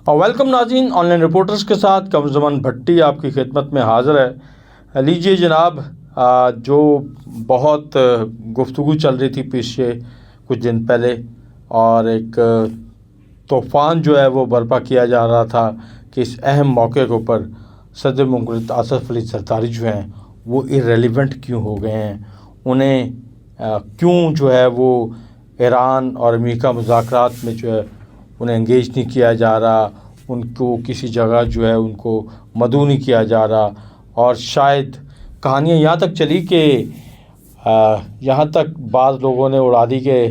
اور ویلکم ناظرین، on line reporters کے ساتھ قمر زمان بھٹی آپ کی خدمت میں حاضر ہے۔ لیجیے جناب، جو بہت گفتگو چل رہی تھی پچھلے کچھ دن پہلے، اور ایک طوفان جو ہے وہ برپا کیا جا رہا تھا کہ اس اہم موقع کے اوپر صدر مملکت آصف علی زرداری جو ہیں وہ ارریلیونٹ کیوں ہو گئے ہیں، انہیں کیوں جو ہے وہ ایران اور امریکہ مذاکرات میں جو ہے انہیں انگیج نہیں کیا جا رہا، ان کو کسی جگہ جو ہے ان کو مدعو نہیں کیا جا رہا۔ اور شاید کہانیاں یہاں تک چلی کہ یہاں تک بعض لوگوں نے اڑا دی کہ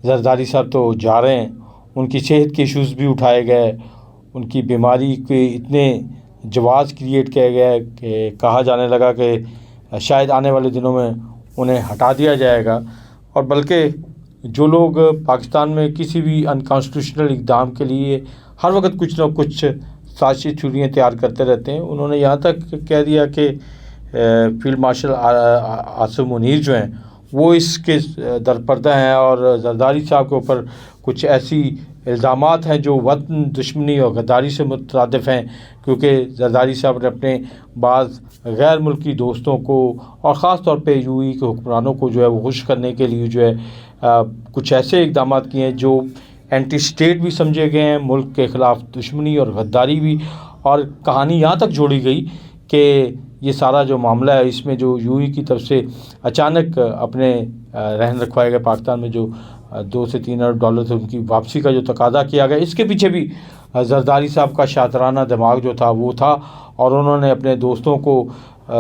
زرداری صاحب تو جا رہے ہیں، ان کی صحت کے ایشوز بھی اٹھائے گئے، ان کی بیماری کے اتنے جواز کریٹ کیے گئے کہ کہا جانے لگا کہ شاید آنے والے دنوں میں انہیں ہٹا دیا جائے گا۔ اور بلکہ جو لوگ پاکستان میں کسی بھی انکانسٹیٹیوشنل اقدام کے لیے ہر وقت کچھ نہ کچھ سازشی تھیوریاں تیار کرتے رہتے ہیں، انہوں نے یہاں تک کہہ دیا کہ فیلڈ مارشل عاصم منیر جو ہیں وہ اس کے درپردہ ہیں، اور زرداری صاحب کے اوپر کچھ ایسی الزامات ہیں جو وطن دشمنی اور غداری سے مترادف ہیں، کیونکہ زرداری صاحب نے اپنے بعض غیر ملکی دوستوں کو اور خاص طور پہ یو اے کے حکمرانوں کو جو ہے وہ خوش کرنے کے لیے جو ہے کچھ ایسے اقدامات کیے ہیں جو اینٹی اسٹیٹ بھی سمجھے گئے ہیں، ملک کے خلاف دشمنی اور غداری بھی۔ اور کہانی یہاں تک جوڑی گئی کہ یہ سارا جو معاملہ ہے اس میں جو یو اے کی طرف سے اچانک اپنے رہن رکھوائے گئے پاکستان میں جو 2 سے 3 ارب ڈالر سے ان کی واپسی کا جو تقاضا کیا گیا، اس کے پیچھے بھی زرداری صاحب کا شاطرانہ دماغ جو تھا وہ تھا، اور انہوں نے اپنے دوستوں کو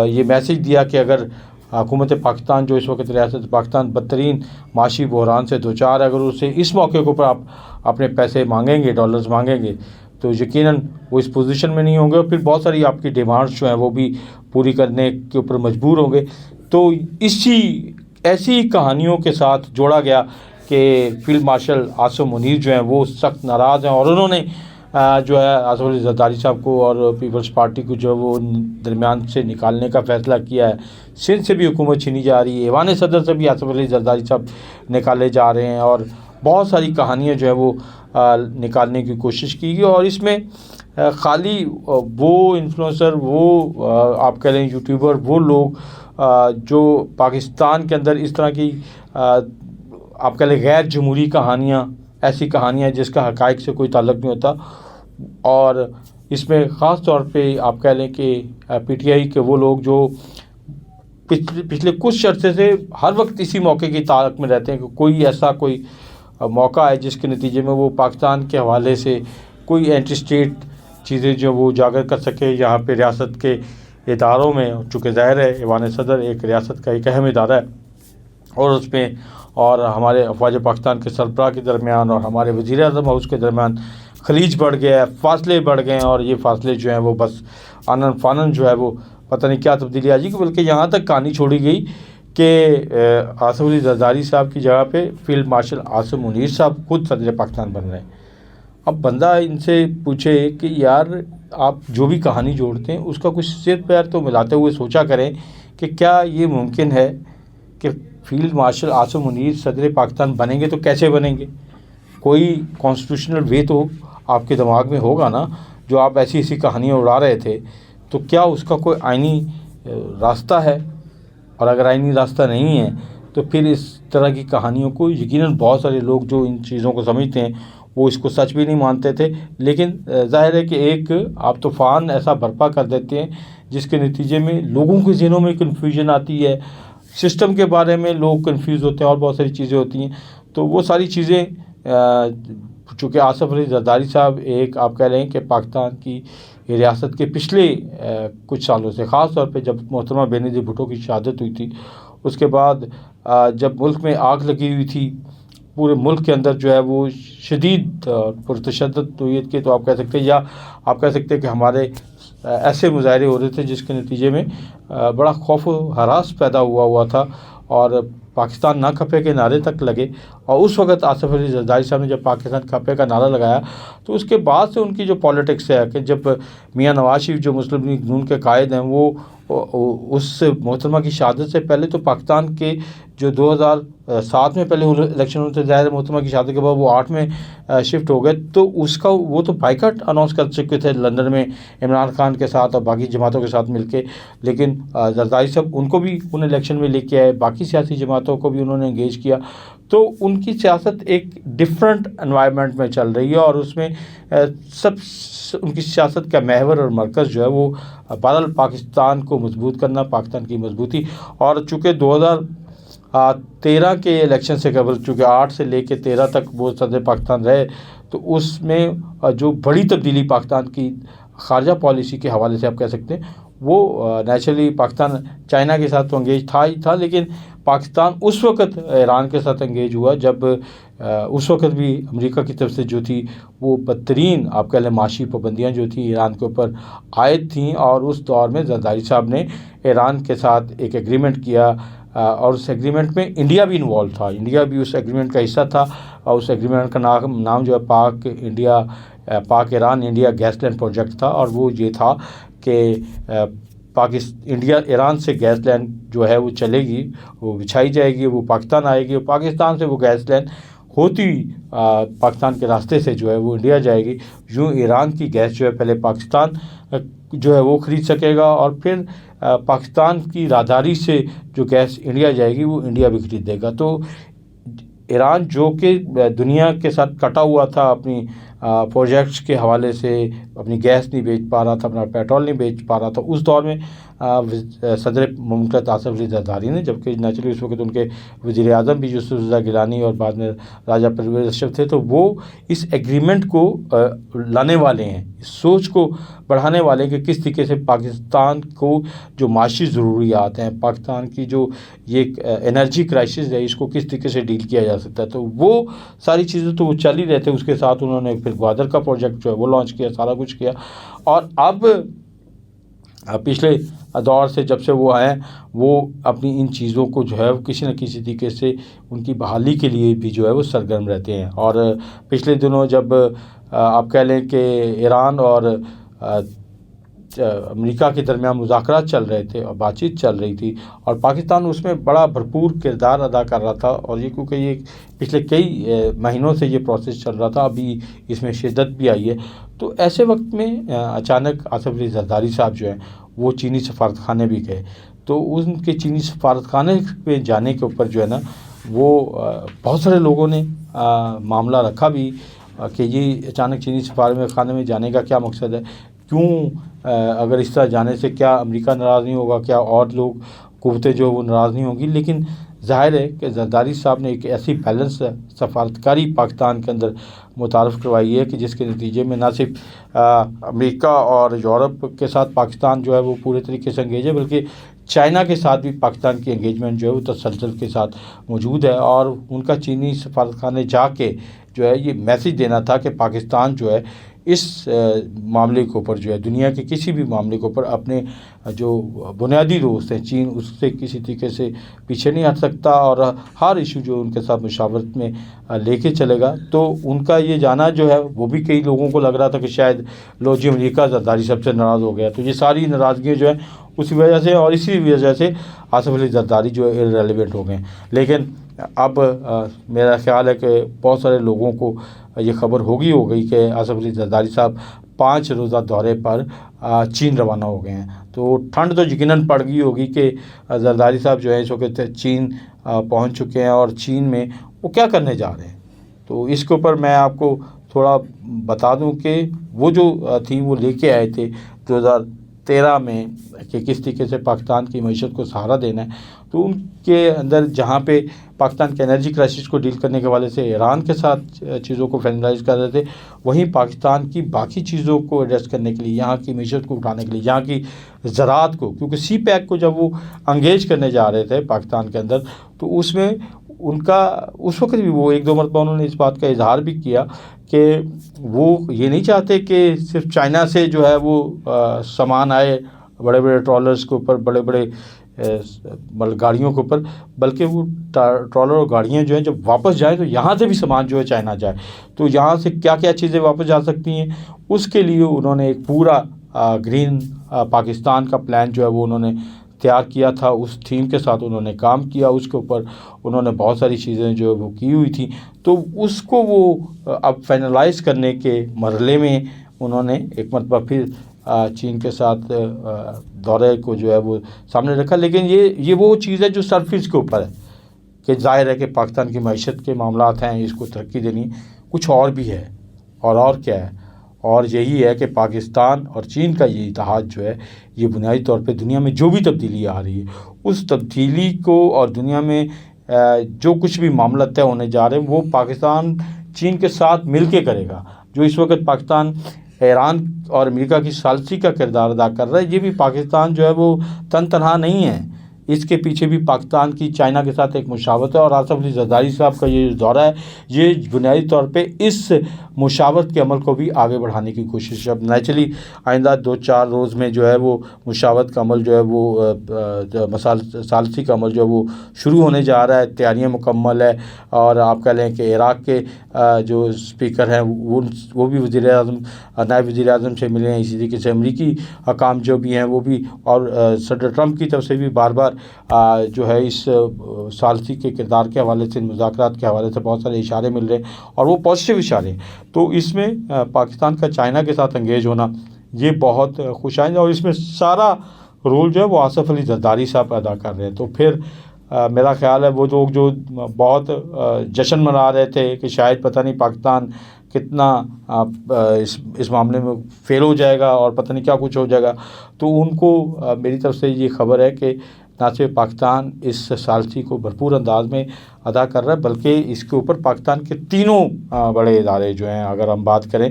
یہ میسج دیا کہ اگر حکومت پاکستان جو اس وقت ریاست پاکستان بدترین معاشی بحران سے دوچار ہے، اگر اسے اس موقع کے اوپر آپ اپنے پیسے مانگیں گے، ڈالرز مانگیں گے، تو یقیناً وہ اس پوزیشن میں نہیں ہوں گے، اور پھر بہت ساری آپ کی ڈیمانڈز جو ہیں وہ بھی پوری کرنے کے اوپر مجبور ہوں گے۔ تو ایسی کہانیوں کے ساتھ جوڑا گیا کہ فیلڈ مارشل عاصم منیر جو ہیں وہ سخت ناراض ہیں، اور انہوں نے جو ہے آصف علی زرداری صاحب کو اور پیپلز پارٹی کو جو ہے وہ درمیان سے نکالنے کا فیصلہ کیا ہے۔ سندھ سے بھی حکومت چھینی جا رہی ہے، ایوان صدر سے بھی آصف علی زرداری صاحب نکالے جا رہے ہیں، اور بہت ساری کہانیاں جو ہے وہ نکالنے کی کوشش کی گئی۔ اور اس میں خالی وہ انفلوئنسر، وہ آپ کہہ لیں یوٹیوبر، وہ لوگ جو پاکستان کے اندر اس طرح کی آپ کہہ لیں غیر جمہوری کہانیاں، ایسی کہانیاں جس کا حقائق سے کوئی تعلق نہیں ہوتا، اور اس میں خاص طور پہ آپ کہہ لیں کہ پی ٹی آئی کے وہ لوگ جو پچھلے کچھ عرصے سے ہر وقت اسی موقع کی تعلق میں رہتے ہیں کہ کوئی ایسا کوئی موقع ہے جس کے نتیجے میں وہ پاکستان کے حوالے سے کوئی اینٹی اسٹیٹ چیزیں جو وہ اجاگر کر سکے یہاں پہ ریاست کے اداروں میں، چونکہ ظاہر ہے ایوان صدر ایک ریاست کا ایک اہم ادارہ ہے، اور اس میں اور ہمارے افواج پاکستان کے سربراہ کے درمیان اور ہمارے وزیر اعظم ہاؤس کے درمیان خلیج بڑھ گیا ہے، فاصلے بڑھ گئے ہیں، اور یہ فاصلے جو ہیں وہ بس آنن فانن جو ہے وہ پتہ نہیں کیا تبدیلی آ جائے گی، بلکہ یہاں تک کہانی چھوڑی گئی کہ آصف علی زرداری صاحب کی جگہ پہ فیلڈ مارشل عاصم منیر صاحب خود صدر پاکستان بن رہے ہیں۔ اب بندہ ان سے پوچھے کہ یار آپ جو بھی کہانی جوڑتے ہیں اس کا کچھ سر پیر تو ملاتے ہوئے سوچا کریں کہ کیا یہ ممکن ہے کہ فیلڈ مارشل عاصم منیر صدر پاکستان بنیں گے تو کیسے بنیں گے؟ کوئی کانسٹیٹیوشنل وے تو آپ کے دماغ میں ہوگا نا، جو آپ ایسی کہانیاں اڑا رہے تھے، تو کیا اس کا کوئی آئینی راستہ ہے؟ اور اگر آئینی راستہ نہیں ہے تو پھر اس طرح کی کہانیوں کو یقیناً بہت سارے لوگ جو ان چیزوں کو سمجھتے ہیں وہ اس کو سچ بھی نہیں مانتے تھے، لیکن ظاہر ہے کہ ایک آپ طوفان ایسا برپا کر دیتے ہیں جس کے نتیجے میں لوگوں کے ذہنوں میں کنفیوژن آتی ہے، سسٹم کے بارے میں لوگ کنفیوز ہوتے ہیں، اور بہت ساری چیزیں ہوتی ہیں۔ تو وہ ساری چیزیں چونکہ آصف علی زرداری صاحب ایک آپ کہہ لیں کہ پاکستان کی ریاست کے پچھلے کچھ سالوں سے، خاص طور پہ جب محترمہ بے نظیر بھٹو کی شہادت ہوئی تھی، اس کے بعد جب ملک میں آگ لگی ہوئی تھی، پورے ملک کے اندر جو ہے وہ شدید پرتشدد نوعیت کے، تو آپ کہہ سکتے ہیں، یا آپ کہہ سکتے ہیں کہ ہمارے ایسے مظاہرے ہو رہے تھے جس کے نتیجے میں بڑا خوف و ہراس پیدا ہوا تھا، اور پاکستان نہ کھپے کے نعرے تک لگے۔ اور اس وقت آصف علی زرداری صاحب نے جب پاکستان کھپے کا نعرہ لگایا، تو اس کے بعد سے ان کی جو پالیٹکس ہے کہ جب میاں نواز شریف جو مسلم لیگ نون کے قائد ہیں وہ اس محترمہ کی شہادت سے پہلے تو پاکستان کے جو 2007 میں پہلے الیکشن ہوتے ظاہر محترمہ کی شہادت کے بعد وہ 8 میں شفٹ ہو گئے، تو اس کا وہ تو بائیکاٹ اناؤنس کر چکے تھے لندن میں عمران خان کے ساتھ اور باقی جماعتوں کے ساتھ مل کے، لیکن زرداری صاحب ان کو بھی ان الیکشن میں لے کے آئے، باقی سیاسی جماعتوں کو بھی انہوں نے انگیج کیا، تو ان کی سیاست ایک ڈفرینٹ انوائرمنٹ میں چل رہی ہے، اور اس میں ان کی سیاست کا محور اور مرکز جو ہے وہ بہرحال پاکستان کو مضبوط کرنا، پاکستان کی مضبوطی، اور چونکہ 2013 کے الیکشن سے قبل چونکہ 8 سے لے کے 13 تک وہ صدر پاکستان رہے، تو اس میں جو بڑی تبدیلی پاکستان کی خارجہ پالیسی کے حوالے سے آپ کہہ سکتے ہیں، وہ نیچرلی پاکستان چائنا کے ساتھ تو انگیج تھا ہی تھا، لیکن پاکستان اس وقت ایران کے ساتھ انگیج ہوا جب اس وقت بھی امریکہ کی طرف سے جو تھی وہ بدترین آپ کہہ لیں معاشی پابندیاں جو تھیں ایران کے اوپر عائد تھیں، اور اس دور میں زرداری صاحب نے ایران کے ساتھ ایک ایگریمنٹ کیا، اور اس ایگریمنٹ میں انڈیا بھی انوالو تھا، انڈیا بھی اس ایگریمنٹ کا حصہ تھا، اور اس ایگریمنٹ کا نام جو ہے Pak Iran India gas line project تھا، اور وہ یہ تھا کہ انڈیا ایران سے گیس لائن جو ہے وہ چلے گی، وہ بچھائی جائے گی، وہ پاکستان آئے گی، اور پاکستان سے وہ گیس لائن ہوتی پاکستان کے راستے سے جو ہے وہ انڈیا جائے گی، یوں ایران کی گیس جو ہے پہلے پاکستان جو ہے وہ خرید سکے گا، اور پھر پاکستان کی راہداری سے جو گیس انڈیا جائے گی وہ انڈیا بھی خرید دے گا۔ تو ایران جو کہ دنیا کے ساتھ کٹا ہوا تھا اپنی پروجیکٹس کے حوالے سے، اپنی گیس نہیں بیچ پا رہا تھا، اپنا پیٹرول نہیں بیچ پا رہا تھا، اس دور میں صدر مملکت آصف علی زرداری نے، جبکہ نیچرلی اس وقت ان کے وزیر اعظم بھی یوسف رضا گیلانی اور بعد میں راجہ پرویز اشرف تھے، تو وہ اس ایگریمنٹ کو لانے والے ہیں، اس سوچ کو بڑھانے والے ہیں کہ کس طریقے سے پاکستان کو جو معاشی ضروریات ہیں، پاکستان کی جو یہ انرجی کرائسس ہے، اس کو کس طریقے سے ڈیل کیا جا سکتا ہے، تو وہ ساری چیزیں تو وہ چل ہی رہے تھے۔ اس کے ساتھ انہوں نے پھر گوادر کا پروجیکٹ جو ہے وہ لانچ کیا، سارا کچھ کیا، اور اب پچھلے دور سے جب سے وہ آئے وہ اپنی ان چیزوں کو جو ہے کسی نہ کسی طریقے سے ان کی بحالی کے لیے بھی جو ہے وہ سرگرم رہتے ہیں۔ اور پچھلے دنوں جب آپ کہہ لیں کہ ایران اور امریکہ کے درمیان مذاکرات چل رہے تھے اور بات چیت چل رہی تھی، اور پاکستان اس میں بڑا بھرپور کردار ادا کر رہا تھا، اور یہ کیونکہ یہ پچھلے کئی مہینوں سے یہ پروسیس چل رہا تھا، ابھی اس میں شدت بھی آئی ہے، تو ایسے وقت میں اچانک آصف علی زرداری صاحب جو ہیں وہ چینی سفارت خانے بھی گئے، تو ان کے چینی سفارت خانے پہ جانے کے اوپر جو ہے نا وہ بہت سارے لوگوں نے معاملہ رکھا بھی کہ یہ اچانک چینی سفارت خانے میں جانے کا کیا مقصد ہے، کیوں اگر اس طرح جانے سے کیا امریکہ ناراض نہیں ہوگا، کیا اور لوگ قوتیں جو وہ ناراض نہیں ہوگی، لیکن ظاہر ہے کہ زرداری صاحب نے ایک ایسی بیلنس سفارتکاری پاکستان کے اندر متعارف کروائی ہے کہ جس کے نتیجے میں نہ صرف امریکہ اور یورپ کے ساتھ پاکستان جو ہے وہ پورے طریقے سے انگیج ہے، بلکہ چائنا کے ساتھ بھی پاکستان کی انگیجمنٹ جو ہے وہ تسلسل کے ساتھ موجود ہے، اور ان کا چینی سفارت خانے جا کے جو ہے یہ میسج دینا تھا کہ پاکستان جو ہے اس معاملے کے اوپر جو ہے دنیا کے کسی بھی معاملے کے اوپر اپنے جو بنیادی دوست ہیں چین اس سے کسی طریقے سے پیچھے نہیں ہٹ سکتا، اور ہر ایشو جو ان کے ساتھ مشاورت میں لے کے چلے گا۔ تو ان کا یہ جانا جو ہے وہ بھی کئی لوگوں کو لگ رہا تھا کہ شاید لو جی امریکہ زرداری سب سے ناراض ہو گیا، تو یہ ساری ناراضگیاں جو ہیں اسی وجہ سے، اور اسی وجہ سے آصف علی زرداری جو ہے ارریلیونٹ ہو گئے، لیکن اب میرا خیال ہے کہ بہت سارے لوگوں کو یہ خبر ہو گئی کہ آصف علی زرداری صاحب 5 روزہ دورے پر چین روانہ ہو گئے ہیں، تو ٹھنڈ تو یقیناً پڑ گئی ہوگی کہ زرداری صاحب جو ہے اس وقت چین پہنچ چکے ہیں، اور چین میں وہ کیا کرنے جا رہے ہیں۔ تو اس کے اوپر میں آپ کو تھوڑا بتا دوں کہ وہ جو تھیم وہ لے کے آئے تھے 2013 میں کہ کس طریقے سے پاکستان کی معیشت کو سہارا دینا ہے، تو ان کے اندر جہاں پہ پاکستان کے انرجی کرائسس کو ڈیل کرنے کے حوالے سے ایران کے ساتھ چیزوں کو فائنلائز کر رہے تھے، وہیں پاکستان کی باقی چیزوں کو ایڈریس کرنے کے لیے، یہاں کی معیشت کو اٹھانے کے لیے، یہاں کی زراعت کو، کیونکہ سی پیک کو جب وہ انگیج کرنے جا رہے تھے پاکستان کے اندر، تو اس میں ان کا اس وقت بھی وہ 1-2 مرتبہ انہوں نے اس بات کا اظہار بھی کیا کہ وہ یہ نہیں چاہتے کہ صرف چائنا سے جو ہے وہ سامان آئے بڑے بڑے ٹرالرز کے اوپر، بڑے بڑے گاڑیوں کے اوپر، بلکہ وہ ٹرالر اور گاڑیاں جو ہیں جب واپس جائیں تو یہاں سے بھی سامان جو ہے چائنا جائے، تو یہاں سے کیا کیا چیزیں واپس جا سکتی ہیں، اس کے لیے انہوں نے ایک پورا گرین پاکستان کا پلان جو ہے وہ انہوں نے تیار کیا تھا، اس تھیم کے ساتھ انہوں نے کام کیا، اس کے اوپر انہوں نے بہت ساری چیزیں جو ہے وہ کی ہوئی تھیں، تو اس کو وہ اب فائنلائز کرنے کے مرحلے میں انہوں نے ایک مرتبہ پھر چین کے ساتھ دورے کو جو ہے وہ سامنے رکھا. لیکن یہ وہ چیز ہے جو سرفیس کے اوپر ہے کہ ظاہر ہے کہ پاکستان کی معیشت کے معاملات ہیں، اس کو ترقی دینی، کچھ اور بھی ہے. اور کیا ہے؟ اور یہی ہے کہ پاکستان اور چین کا یہ اتحاد جو ہے یہ بنیادی طور پہ دنیا میں جو بھی تبدیلی آ رہی ہے اس تبدیلی کو، اور دنیا میں جو کچھ بھی معاملہ طے ہونے جا رہے ہیں وہ پاکستان چین کے ساتھ مل کے کرے گا. جو اس وقت پاکستان ایران اور امریکہ کی ثالثی کا کردار ادا کر رہا ہے، یہ بھی پاکستان جو ہے وہ تنہا نہیں ہے، اس کے پیچھے بھی پاکستان کی چائنا کے ساتھ ایک مشاورت ہے. اور آصف علی زرداری صاحب کا یہ دورہ ہے، یہ بنیادی طور پہ اس مشاورت کے عمل کو بھی آگے بڑھانے کی کوشش ہے. اب نیچرلی آئندہ 2-4 روز میں جو ہے وہ مشاورت کا عمل جو ہے وہ ثالثی کا عمل جو ہے وہ شروع ہونے جا رہا ہے، تیاریاں مکمل ہے. اور آپ کہہ لیں کہ عراق کے جو اسپیکر ہیں وہ بھی وزیر اعظم، نائب وزیر اعظم سے ملے ہیں. اسی طریقے سے امریکی حکام جو بھی ہیں وہ بھی، اور صدر ٹرمپ کی طرف سے بھی بار بار جو ہے اس ثالثی کے کردار کے حوالے سے، مذاکرات کے حوالے سے بہت سارے اشارے مل رہے ہیں، اور وہ پازیٹیو اشارے ہیں. تو اس میں پاکستان کا چائنا کے ساتھ انگیج ہونا یہ بہت خوش آئند ہے، اور اس میں سارا رول جو ہے وہ آصف علی زرداری صاحب ادا کر رہے ہیں. تو پھر میرا خیال ہے وہ لوگ جو بہت جشن منا رہے تھے کہ شاید پتہ نہیں پاکستان کتنا اس معاملے میں فیل ہو جائے گا اور پتہ نہیں کیا کچھ ہو جائے گا، تو ان کو میری طرف سے یہ خبر ہے کہ نہ صرف پاکستان اس ثالثی کو بھرپور انداز میں ادا کر رہا ہے، بلکہ اس کے اوپر پاکستان کے تینوں بڑے ادارے جو ہیں، اگر ہم بات کریں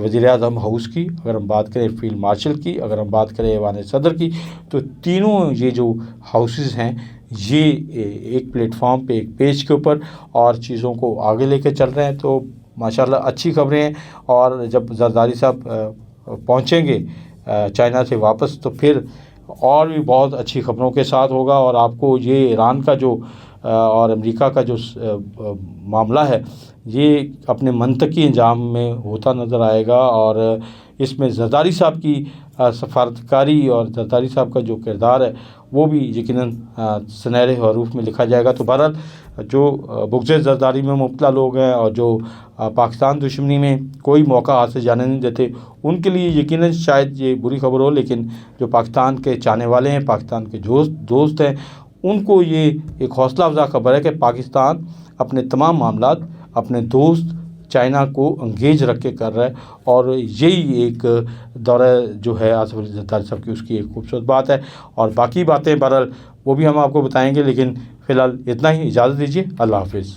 وزیر اعظم ہاؤس کی، اگر ہم بات کریں فیلڈ مارشل کی، اگر ہم بات کریں ایوان صدر کی، تو تینوں یہ جو ہاؤسز ہیں یہ ایک پلیٹ فارم پہ، ایک پیج کے اوپر اور چیزوں کو آگے لے کے چل رہے ہیں. تو ماشاءاللہ اچھی خبریں ہیں. اور جب زرداری صاحب پہنچیں گے چائنا سے واپس تو پھر اور بھی بہت اچھی خبروں کے ساتھ ہوگا. اور آپ کو یہ ایران کا جو اور امریکہ کا جو معاملہ ہے یہ اپنے منطقی انجام میں ہوتا نظر آئے گا، اور اس میں زرداری صاحب کی سفارتکاری اور زرداری صاحب کا جو کردار ہے وہ بھی یقیناً سنہرے حروف میں لکھا جائے گا. تو بہرحال جو بغض زرداری میں مبتلا لوگ ہیں اور جو پاکستان دشمنی میں کوئی موقع ہاتھ سے جانے نہیں دیتے، ان کے لیے یقیناً شاید یہ بری خبر ہو، لیکن جو پاکستان کے چاہنے والے ہیں، پاکستان کے دوست ہیں، ان کو یہ ایک حوصلہ افزا خبر ہے کہ پاکستان اپنے تمام معاملات اپنے دوست چائنا کو انگیج رکھ کے کر رہا ہے. اور یہی ایک دورہ جو ہے آصف علی زرداری صاحب کی، اس کی ایک خوبصورت بات ہے. اور باقی باتیں بہرحال وہ بھی ہم آپ کو بتائیں گے، لیکن فی الحال اتنا ہی. اجازت دیجیے. اللہ حافظ.